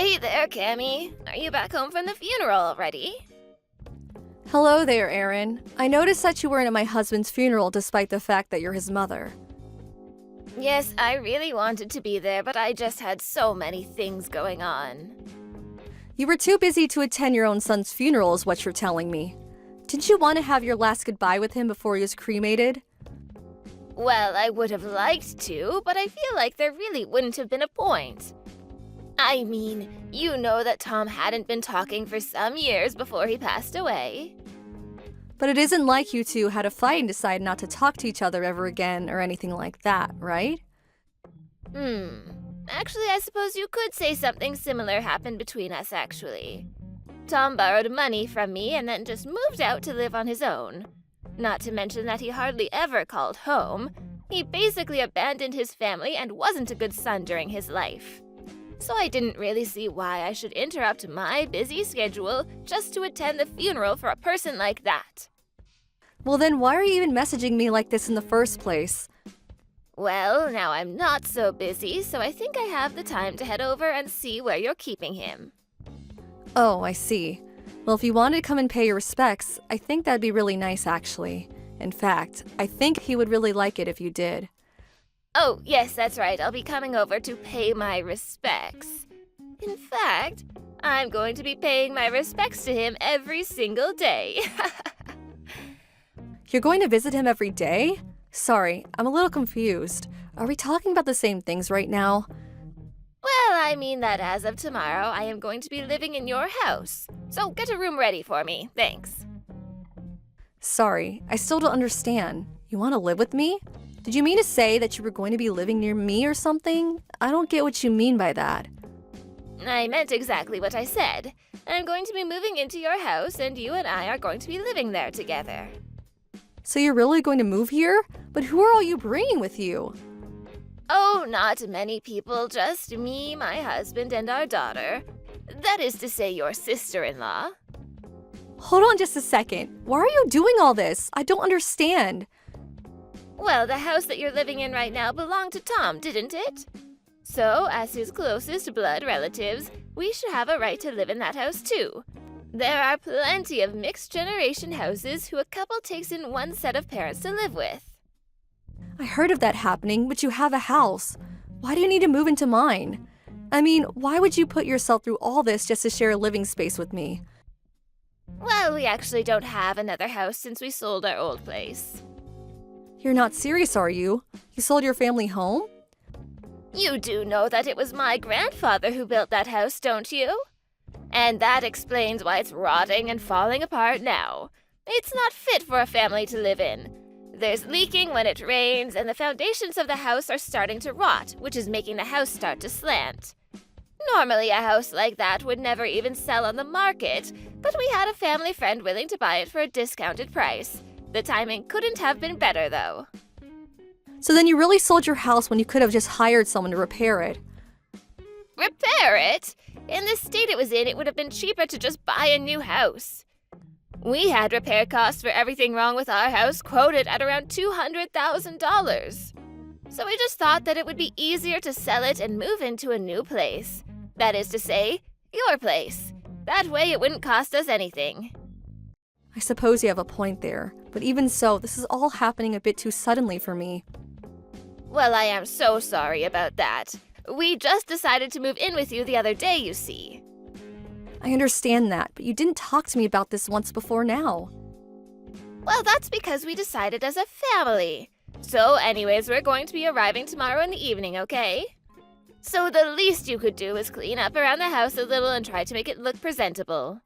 Hey there, Cammy. Are you back home from the funeral already? Hello there, Aaron. I noticed that you weren't at my husband's funeral despite the fact that you're his mother. Yes, I really wanted to be there, but I just had so many things going on. You were too busy to attend your own son's funeral, is what you're telling me. Didn't you want to have your last goodbye with him before he was cremated? Well, I would have liked to, but I feel like there really wouldn't have been a point. I mean, you know that Tom hadn't been talking for some years before he passed away. But it isn't like you two had a fight and decided not to talk to each other ever again or anything like that, right? Actually, I suppose you could say something similar happened between us, actually. Tom borrowed money from me and then just moved out to live on his own. Not to mention that he hardly ever called home. He basically abandoned his family and wasn't a good son during his life. So I didn't really see why I should interrupt my busy schedule just to attend the funeral for a person like that. Well then, why are you even messaging me like this in the first place? Well, now I'm not so busy, so I think I have the time to head over and see where you're keeping him. Oh, I see. Well, if you wanted to come and pay your respects, I think that'd be really nice, actually. In fact, I think he would really like it if you did. Oh, yes, that's right. I'll be coming over to pay my respects. In fact, I'm going to be paying my respects to him every single day. You're going to visit him every day? Sorry, I'm a little confused. Are we talking about the same things right now? Well, I mean that as of tomorrow, I am going to be living in your house. So get a room ready for me. Thanks. Sorry, I still don't understand. You want to live with me? Did you mean to say that you were going to be living near me or something? I don't get what you mean by that. I meant exactly what I said. I'm going to be moving into your house, and you and I are going to be living there together. So you're really going to move here? But who are all you bringing with you? Oh, not many people, just me, my husband, and our daughter. That is to say, your sister-in-law. Hold on just a second. Why are you doing all this? I don't understand. Well, the house that you're living in right now belonged to Tom, didn't it? So, as his closest blood relatives, we should have a right to live in that house too. There are plenty of mixed-generation houses who a couple takes in one set of parents to live with. I heard of that happening, but you have a house. Why do you need to move into mine? I mean, why would you put yourself through all this just to share a living space with me? Well, we actually don't have another house since we sold our old place. You're not serious, are you? You sold your family home? You do know that it was my grandfather who built that house, don't you? And that explains why it's rotting and falling apart now. It's not fit for a family to live in. There's leaking when it rains, and the foundations of the house are starting to rot, which is making the house start to slant. Normally, a house like that would never even sell on the market, but we had a family friend willing to buy it for a discounted price. The timing couldn't have been better, though. So then you really sold your house when you could have just hired someone to repair it. Repair it? In the state it was in, it would have been cheaper to just buy a new house. We had repair costs for everything wrong with our house quoted at around $200,000. So we just thought that it would be easier to sell it and move into a new place. That is to say, your place. That way it wouldn't cost us anything. I suppose you have a point there, but even so, this is all happening a bit too suddenly for me. Well, I am so sorry about that. We just decided to move in with you the other day, you see. I understand that, but you didn't talk to me about this once before now. Well, that's because we decided as a family. So anyways, we're going to be arriving tomorrow in the evening, okay? So the least you could do is clean up around the house a little and try to make it look presentable.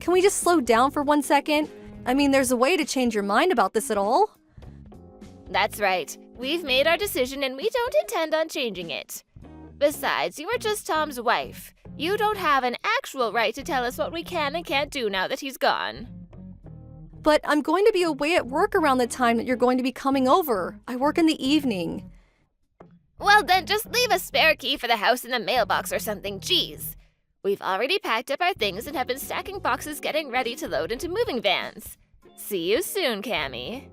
Can we just slow down for 1 second? I mean, there's a way to change your mind about this at all? That's right. We've made our decision and we don't intend on changing it. Besides, you are just Tom's wife. You don't have an actual right to tell us what we can and can't do now that he's gone. But I'm going to be away at work around the time that you're going to be coming over. I work in the evening. Well, then just leave a spare key for the house in the mailbox or something, jeez. We've already packed up our things and have been stacking boxes getting ready to load into moving vans. See you soon, Cammy.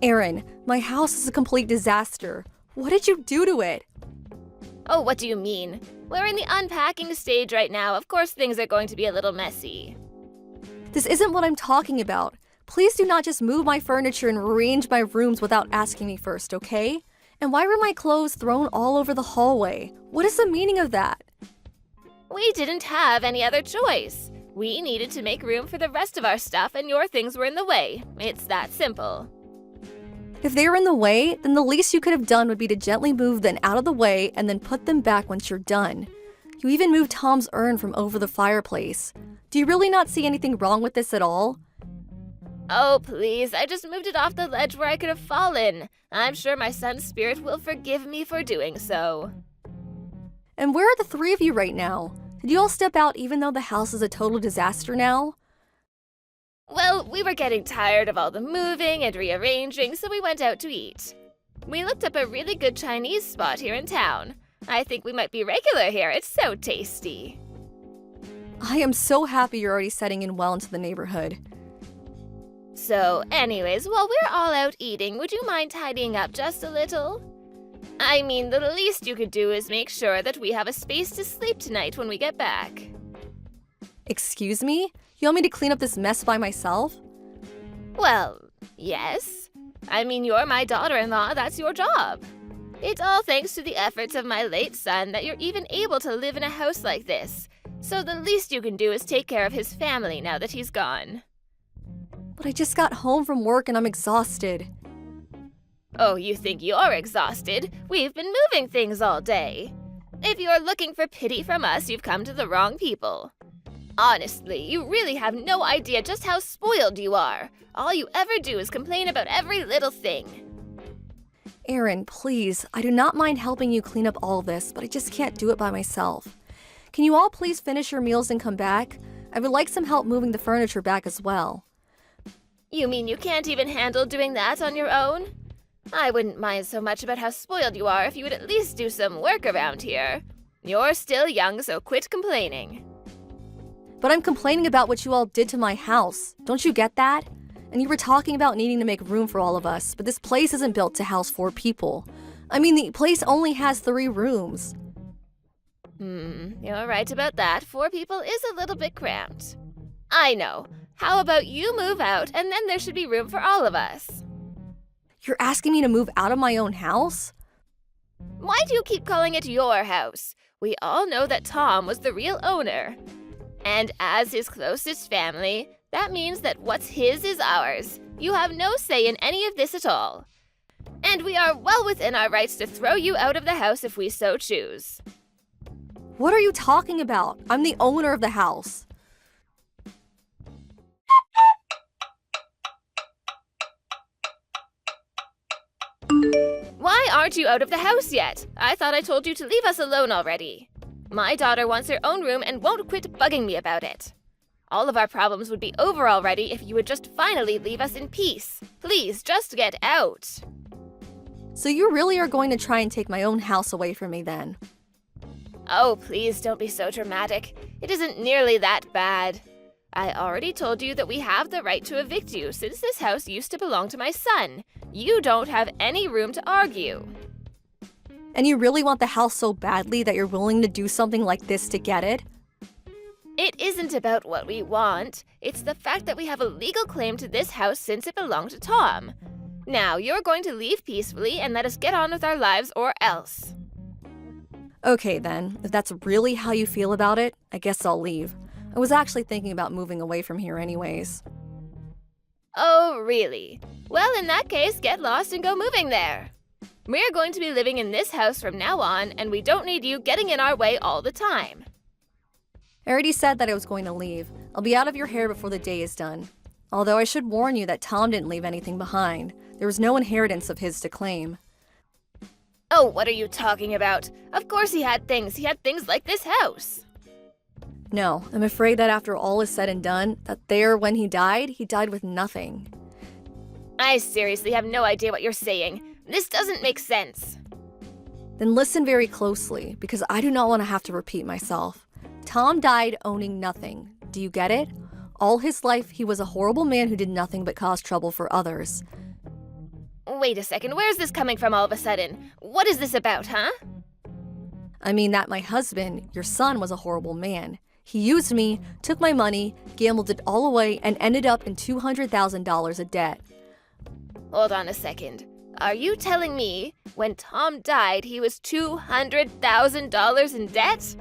Erin, my house is a complete disaster. What did you do to it? Oh, what do you mean? We're in the unpacking stage right now. Of course things are going to be a little messy. This isn't what I'm talking about. Please do not just move my furniture and rearrange my rooms without asking me first, okay? And why were my clothes thrown all over the hallway? What is the meaning of that? We didn't have any other choice. We needed to make room for the rest of our stuff and your things were in the way. It's that simple. If they were in the way, then the least you could have done would be to gently move them out of the way and then put them back once you're done. You even moved Tom's urn from over the fireplace. Do you really not see anything wrong with this at all? Oh, please, I just moved it off the ledge where I could have fallen. I'm sure my son's spirit will forgive me for doing so. And where are the three of you right now? Did you all step out even though the house is a total disaster now? Well, we were getting tired of all the moving and rearranging, so we went out to eat. We looked up a really good Chinese spot here in town. I think we might be regular here. It's so tasty. I am so happy you're already setting in well into the neighborhood. So, anyways, while we're all out eating, would you mind tidying up just a little? I mean, the least you could do is make sure that we have a space to sleep tonight when we get back. Excuse me? You want me to clean up this mess by myself? Well, yes. I mean, you're my daughter-in-law, that's your job. It's all thanks to the efforts of my late son that you're even able to live in a house like this. So the least you can do is take care of his family now that he's gone. But I just got home from work and I'm exhausted. Oh, you think you're exhausted? We've been moving things all day. If you're looking for pity from us, you've come to the wrong people. Honestly, you really have no idea just how spoiled you are. All you ever do is complain about every little thing. Erin, please, I do not mind helping you clean up all this, but I just can't do it by myself. Can you all please finish your meals and come back? I would like some help moving the furniture back as well. You mean you can't even handle doing that on your own? I wouldn't mind so much about how spoiled you are if you would at least do some work around here. You're still young, so quit complaining. But I'm complaining about what you all did to my house. Don't you get that? And you were talking about needing to make room for all of us, but this place isn't built to house 4 people. I mean, the place only has 3 rooms. You're right about that. 4 people is a little bit cramped. I know. How about you move out, and then there should be room for all of us? You're asking me to move out of my own house? Why do you keep calling it your house? We all know that Tom was the real owner. And as his closest family, that means that what's his is ours. You have no say in any of this at all. And we are well within our rights to throw you out of the house if we so choose. What are you talking about? I'm the owner of the house. Why aren't you out of the house yet? I thought I told you to leave us alone already. My daughter wants her own room and won't quit bugging me about it. All of our problems would be over already if you would just finally leave us in peace. Please, just get out. So you really are going to try and take my own house away from me then? Oh, please don't be so dramatic. It isn't nearly that bad. I already told you that we have the right to evict you since this house used to belong to my son. You don't have any room to argue. And you really want the house so badly that you're willing to do something like this to get it? It isn't about what we want. It's the fact that we have a legal claim to this house since it belonged to Tom. Now, you're going to leave peacefully and let us get on with our lives or else. Okay then, if that's really how you feel about it, I guess I'll leave. I was actually thinking about moving away from here anyways. Oh, really? Well, in that case, get lost and go moving there. We're going to be living in this house from now on, and we don't need you getting in our way all the time. I already said that I was going to leave. I'll be out of your hair before the day is done. Although I should warn you that Tom didn't leave anything behind. There was no inheritance of his to claim. Oh, what are you talking about? Of course he had things. He had things like this house. No, I'm afraid that after all is said and done, when he died with nothing. I seriously have no idea what you're saying. This doesn't make sense. Then listen very closely, because I do not want to have to repeat myself. Tom died owning nothing. Do you get it? All his life, he was a horrible man who did nothing but cause trouble for others. Wait a second, where's this coming from all of a sudden? What is this about, huh? I mean that my husband, your son, was a horrible man. He used me, took my money, gambled it all away, and ended up in $200,000 of debt. Hold on a second. Are you telling me when Tom died he was $200,000 in debt?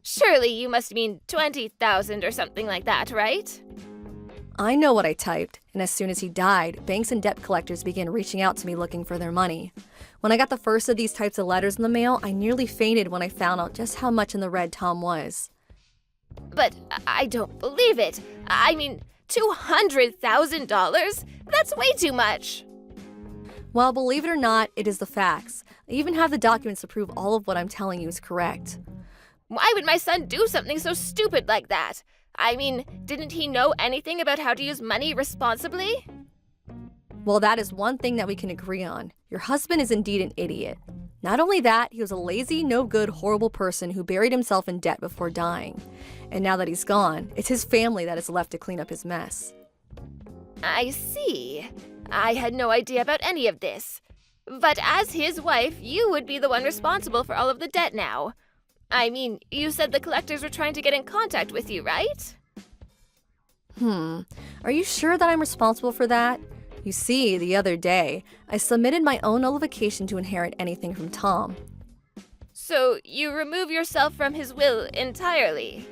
Surely you must mean 20,000 or something like that, right? I know what I typed, and as soon as he died, banks and debt collectors began reaching out to me looking for their money. When I got the first of these types of letters in the mail, I nearly fainted when I found out just how much in the red Tom was. But I don't believe it. I mean, $200,000? That's way too much. Well, believe it or not, it is the facts. I even have the documents to prove all of what I'm telling you is correct. Why would my son do something so stupid like that? I mean, didn't he know anything about how to use money responsibly? Well, that is one thing that we can agree on. Your husband is indeed an idiot. Not only that, he was a lazy, no-good, horrible person who buried himself in debt before dying. And now that he's gone, it's his family that is left to clean up his mess. I see. I had no idea about any of this. But as his wife, you would be the one responsible for all of the debt now. I mean, you said the collectors were trying to get in contact with you, right? Are you sure that I'm responsible for that? You see, the other day, I submitted my own nullification to inherit anything from Tom. So you remove yourself from his will entirely?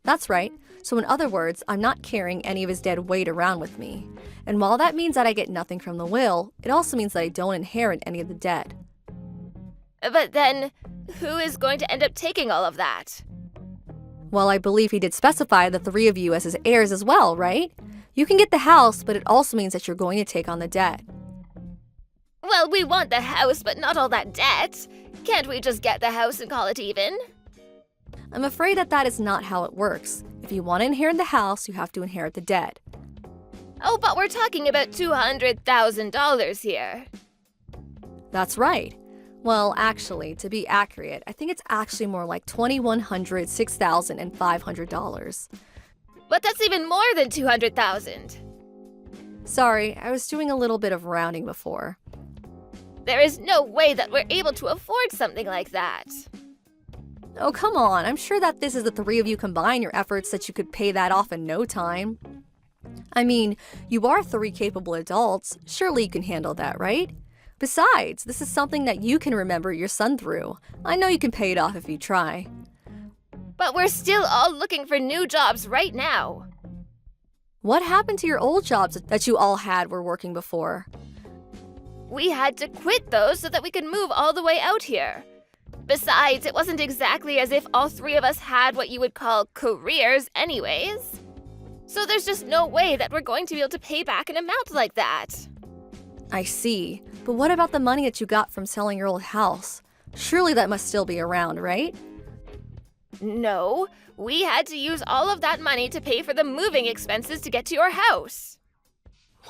That's right. So in other words, I'm not carrying any of his dead weight around with me. And while that means that I get nothing from the will, it also means that I don't inherit any of the dead. But then, who is going to end up taking all of that? Well, I believe he did specify the three of you as his heirs as well, right? You can get the house, but it also means that you're going to take on the debt. Well, we want the house, but not all that debt. Can't we just get the house and call it even? I'm afraid that that is not how it works. If you want to inherit the house, you have to inherit the debt. Oh, but we're talking about $200,000 here. That's right. Well, actually, to be accurate, I think it's actually more like $2,100, $6,500. But that's even more than $200,000. Sorry, I was doing a little bit of rounding before. There is no way that we're able to afford something like that. Oh, come on. I'm sure that this is the three of you combine your efforts that you could pay that off in no time. I mean, you are three capable adults. Surely you can handle that, right? Besides, this is something that you can remember your son through. I know you can pay it off if you try. But we're still all looking for new jobs right now. What happened to your old jobs that you all had were working before? We had to quit those so that we could move all the way out here. Besides, it wasn't exactly as if all three of us had what you would call careers anyways. So there's just no way that we're going to be able to pay back an amount like that. I see. But what about the money that you got from selling your old house? Surely that must still be around, right? No, we had to use all of that money to pay for the moving expenses to get to your house.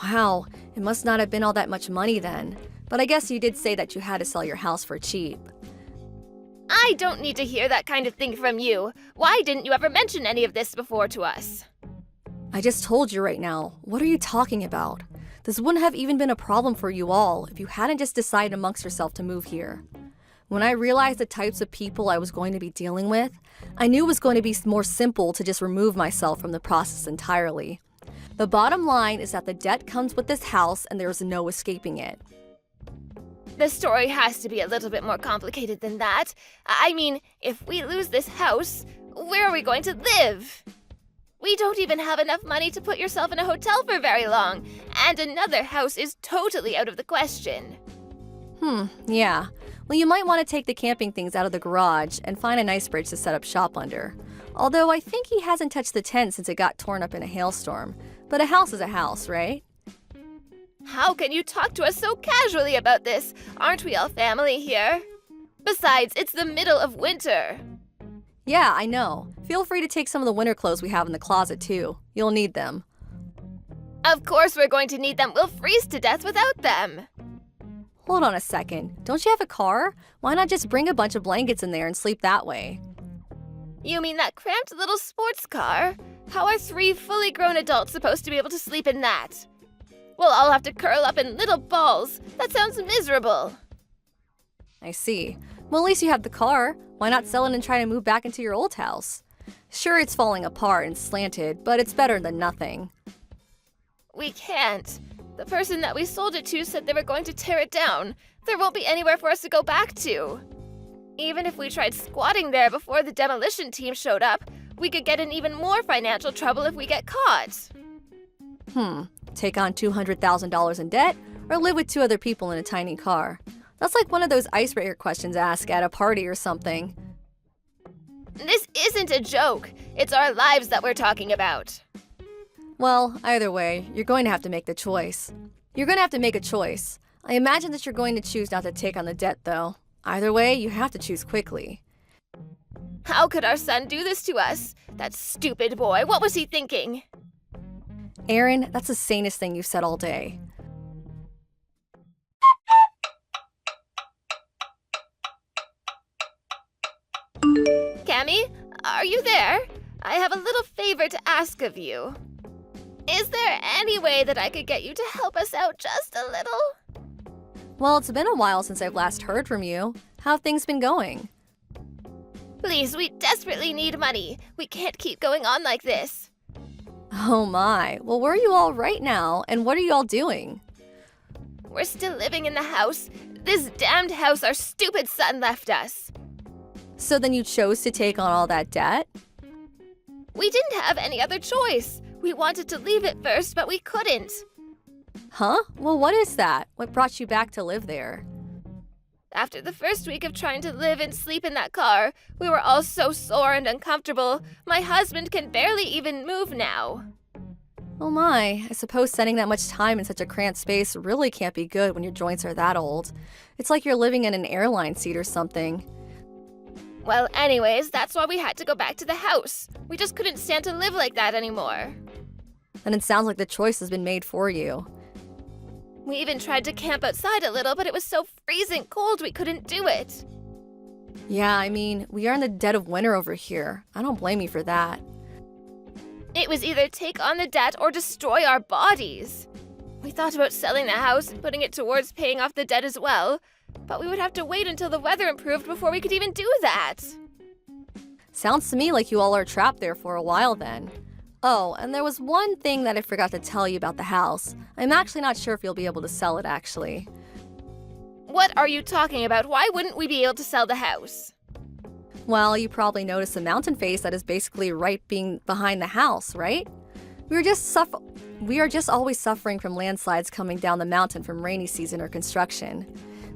Wow, it must not have been all that much money then. But I guess you did say that you had to sell your house for cheap. I don't need to hear that kind of thing from you. Why didn't you ever mention any of this before to us? I just told you right now. What are you talking about? This wouldn't have even been a problem for you all if you hadn't just decided amongst yourself to move here. When I realized the types of people I was going to be dealing with, I knew it was going to be more simple to just remove myself from the process entirely. The bottom line is that the debt comes with this house and there is no escaping it. The story has to be a little bit more complicated than that. I mean, if we lose this house, where are we going to live? We don't even have enough money to put yourself in a hotel for very long, and another house is totally out of the question. Yeah. Well, you might want to take the camping things out of the garage and find a nice bridge to set up shop under. Although I think he hasn't touched the tent since it got torn up in a hailstorm. But a house is a house, right? How can you talk to us so casually about this? Aren't we all family here? Besides, it's the middle of winter. Yeah, I know. Feel free to take some of the winter clothes we have in the closet too. You'll need them. Of course we're going to need them. We'll freeze to death without them. Hold on a second. Don't you have a car? Why not just bring a bunch of blankets in there and sleep that way? You mean that cramped little sports car? How are three fully grown adults supposed to be able to sleep in that? We'll all have to curl up in little balls. That sounds miserable. I see. Well, at least you have the car. Why not sell it and try to move back into your old house? Sure, it's falling apart and slanted, but it's better than nothing. We can't. The person that we sold it to said they were going to tear it down. There won't be anywhere for us to go back to. Even if we tried squatting there before the demolition team showed up, we could get in even more financial trouble if we get caught. Take on $200,000 in debt or live with two other people in a tiny car? That's like one of those icebreaker questions asked at a party or something. This isn't a joke. It's our lives that we're talking about. Well, either way, you're going to have to make the choice. You're going to have to make a choice. I imagine that you're going to choose not to take on the debt, though. Either way, you have to choose quickly. How could our son do this to us? That stupid boy, what was he thinking? Aaron, that's the sanest thing you've said all day. Cammy, are you there? I have a little favor to ask of you. Is there any way that I could get you to help us out just a little? Well, it's been a while since I've last heard from you. How have things been going? Please, we desperately need money. We can't keep going on like this. Oh my. Well, where are you all right now, and what are you all doing? We're still living in the house. This damned house our stupid son left us. So then you chose to take on all that debt? We didn't have any other choice. We wanted to leave it first, but we couldn't. Huh? Well, what is that? What brought you back to live there? After the first week of trying to live and sleep in that car, we were all so sore and uncomfortable. My husband can barely even move now. Oh my, I suppose spending that much time in such a cramped space really can't be good when your joints are that old. It's like you're living in an airline seat or something. Well, anyways, that's why we had to go back to the house. We just couldn't stand to live like that anymore. And it sounds like the choice has been made for you. We even tried to camp outside a little, but it was so freezing cold we couldn't do it. Yeah, I mean, we are in the dead of winter over here. I don't blame you for that. It was either take on the debt or destroy our bodies. We thought about selling the house and putting it towards paying off the debt as well, but we would have to wait until the weather improved before we could even do that. Sounds to me like you all are trapped there for a while then. Oh, and there was one thing that I forgot to tell you about the house. I'm actually not sure if you'll be able to sell it, actually. What are you talking about? Why wouldn't we be able to sell the house? Well, you probably noticed the mountain face that is basically right being behind the house, right? We are just always suffering from landslides coming down the mountain from rainy season or construction.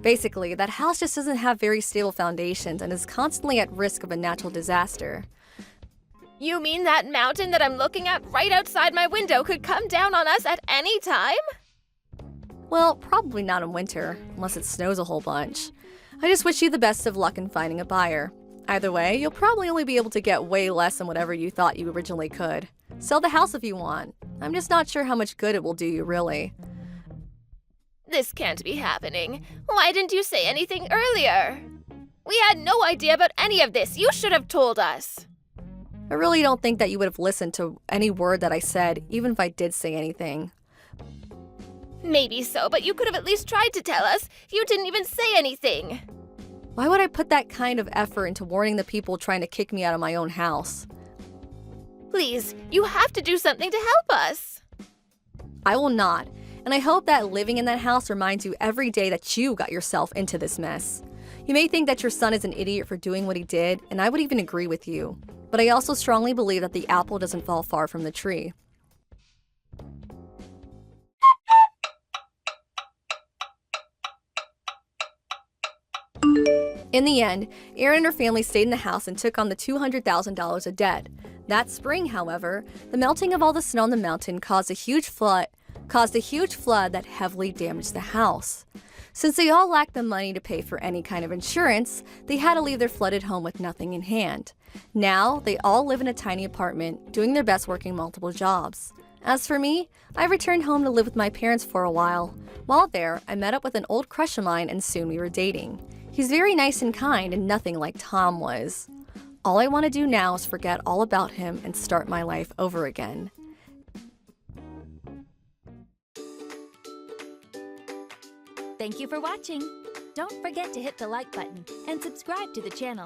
Basically, that house just doesn't have very stable foundations and is constantly at risk of a natural disaster. You mean that mountain that I'm looking at right outside my window could come down on us at any time? Well, probably not in winter, unless it snows a whole bunch. I just wish you the best of luck in finding a buyer. Either way, you'll probably only be able to get way less than whatever you thought you originally could. Sell the house if you want. I'm just not sure how much good it will do you, really. This can't be happening. Why didn't you say anything earlier? We had no idea about any of this. You should have told us. I really don't think that you would have listened to any word that I said, even if I did say anything. Maybe so, but you could have at least tried to tell us. You didn't even say anything. Why would I put that kind of effort into warning the people trying to kick me out of my own house? Please, you have to do something to help us. I will not, and I hope that living in that house reminds you every day that you got yourself into this mess. You may think that your son is an idiot for doing what he did, and I would even agree with you. But I also strongly believe that the apple doesn't fall far from the tree. In the end, Erin and her family stayed in the house and took on the $200,000 of debt. That spring, however, the melting of all the snow on the mountain caused a huge flood that heavily damaged the house. Since they all lacked the money to pay for any kind of insurance, they had to leave their flooded home with nothing in hand. Now, they all live in a tiny apartment, doing their best working multiple jobs. As for me, I returned home to live with my parents for a while. While there, I met up with an old crush of mine and soon we were dating. He's very nice and kind and nothing like Tom was. All I want to do now is forget all about him and start my life over again. Thank you for watching. Don't forget to hit the like button and subscribe to the channel.